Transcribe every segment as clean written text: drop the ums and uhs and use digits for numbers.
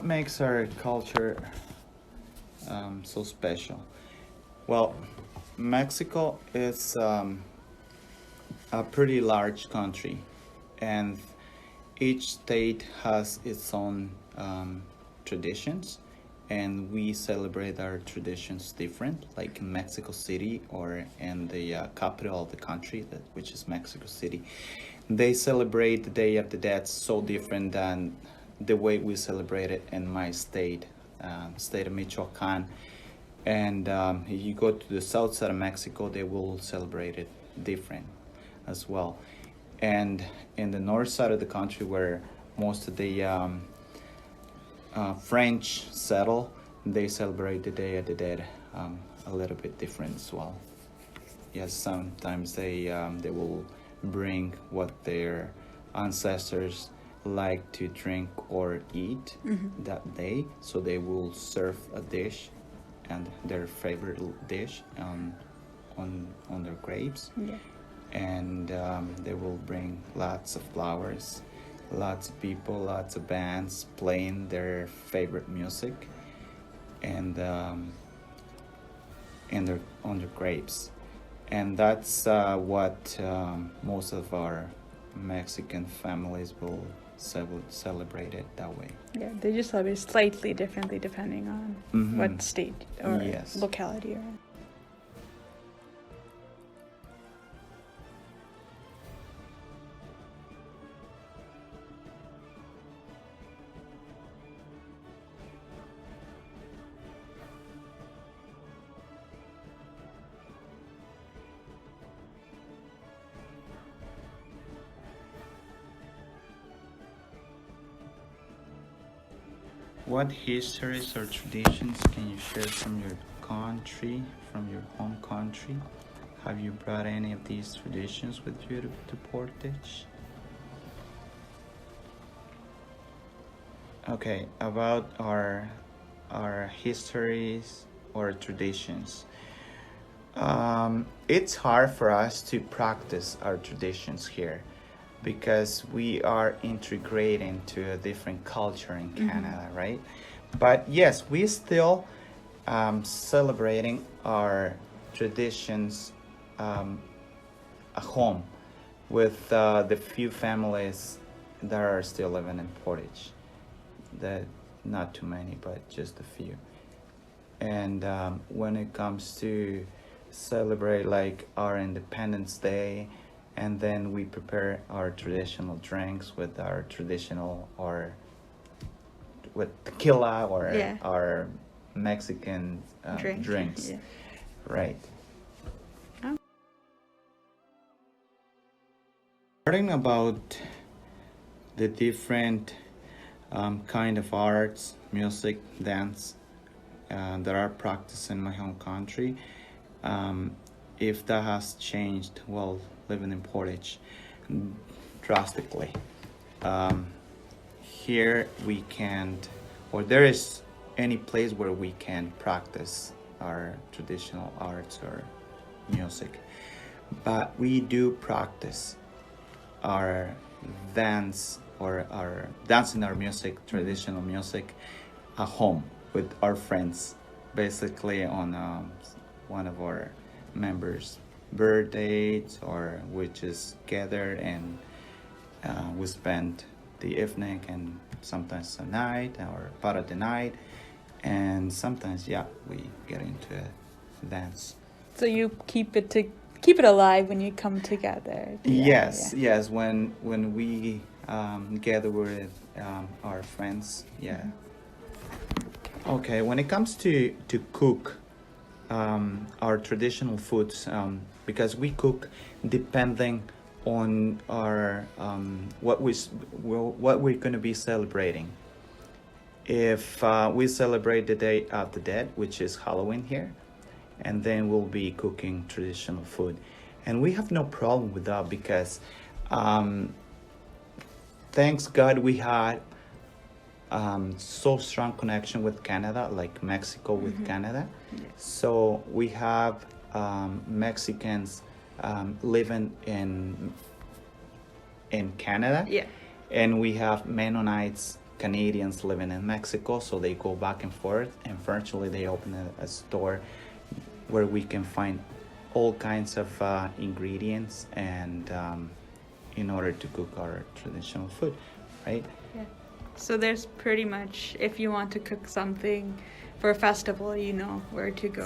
Makes our culture so special? Well, Mexico is a pretty large country, and each state has its own traditions, and we celebrate our traditions different. Like in Mexico City or in the capital of the country, which is Mexico City, they celebrate the Day of the Dead so different than the way we celebrate it in my state, state of Michoacan. And if you go to the south side of Mexico, they will celebrate it different as well. And in the north side of the country, where most of the French settle, they celebrate the Day of the Dead a little bit different as well. Yes, sometimes they will bring what their ancestors like to drink or eat that day. So they will serve a dish and their favorite dish on their graves. Yeah. And they will bring lots of flowers, lots of people, lots of bands playing their favorite music, and their on their graves. And that's what most of our Mexican families will celebrate it that way. Yeah, they just celebrate slightly differently depending on what state or Yes. locality you're in. What histories or traditions can you share from your country, from your home country? Have you brought any of these traditions with you to Portage? Okay, about our histories or traditions. It's hard for us to practice our traditions here because we are integrating to a different culture in Canada, right? But yes, we still celebrating our traditions at home with the few families that are still living in Portage. That not too many, but just a few. And when it comes to celebrate like our Independence Day, and then we prepare our traditional drinks with our traditional or with tequila or Yeah. our Mexican drinks. Yeah. Right. Oh. Learning about the different kind of arts, music, dance that are practiced in my home country. If that has changed while living in Portage drastically. Here we can't, or there is any place where we can practice our traditional arts or music, but we do practice our dance or our dancing our music, traditional music, at home with our friends, basically on one of our members' birthdays, or we just gather and we spend the evening and sometimes the night or part of the night, and sometimes we get into a dance. So you keep it alive when you come together. Yes. When we gather with our friends, Okay, when it comes to cook our traditional foods, because we cook depending on our what we're going to be celebrating. If we celebrate the Day of the Dead, which is Halloween here, and then we'll be cooking traditional food, and we have no problem with that because thanks God we had so strong connection with Canada, like Mexico with Canada. Yes. So we have Mexicans living in Canada, Yeah. and we have Mennonites Canadians living in Mexico, so they go back and forth, and eventually they open a store where we can find all kinds of ingredients and in order to cook our traditional food, right? Yeah. So there's pretty much, if you want to cook something for a festival, you know where to go.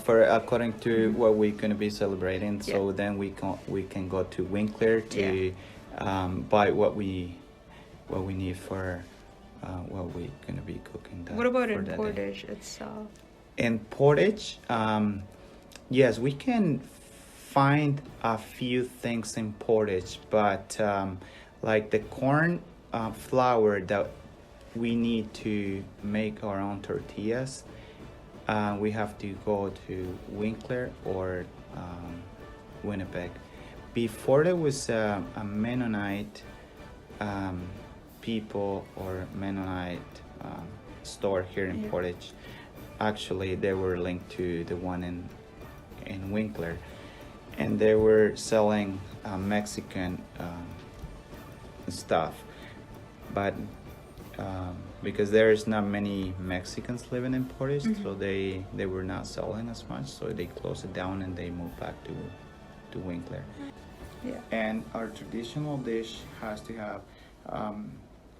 For according to what we're gonna be celebrating. So Yeah. then we can go to Winkler to buy what we need for what we're gonna be cooking. What about for in that day. Portage itself? In Portage, yes, we can find a few things in Portage, but like the corn flour that we need to make our own tortillas, we have to go to Winkler or Winnipeg. Before there was a Mennonite people or Mennonite store here in Portage. Actually, they were linked to the one in Winkler, and they were selling Mexican stuff, but because there's not many Mexicans living in Portage, so they were not selling as much, so they closed it down and they moved back to Winkler. Yeah. And our traditional dish has to have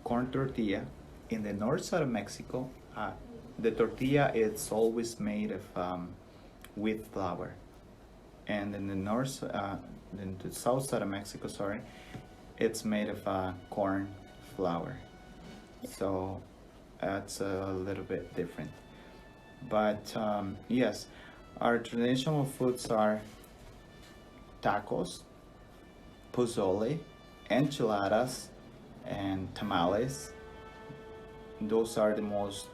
corn tortilla. In the north side of Mexico, the tortilla is always made of wheat flour, and in the in the south side of Mexico, sorry, it's made of corn flour. So that's a little bit different. But yes, our traditional foods are tacos, pozole, enchiladas, and tamales. Those are the most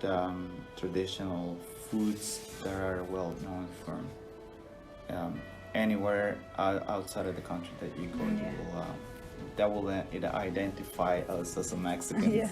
traditional foods that are well known from anywhere outside of the country that you go. Yeah. That will identify us as a Mexicans. Yeah.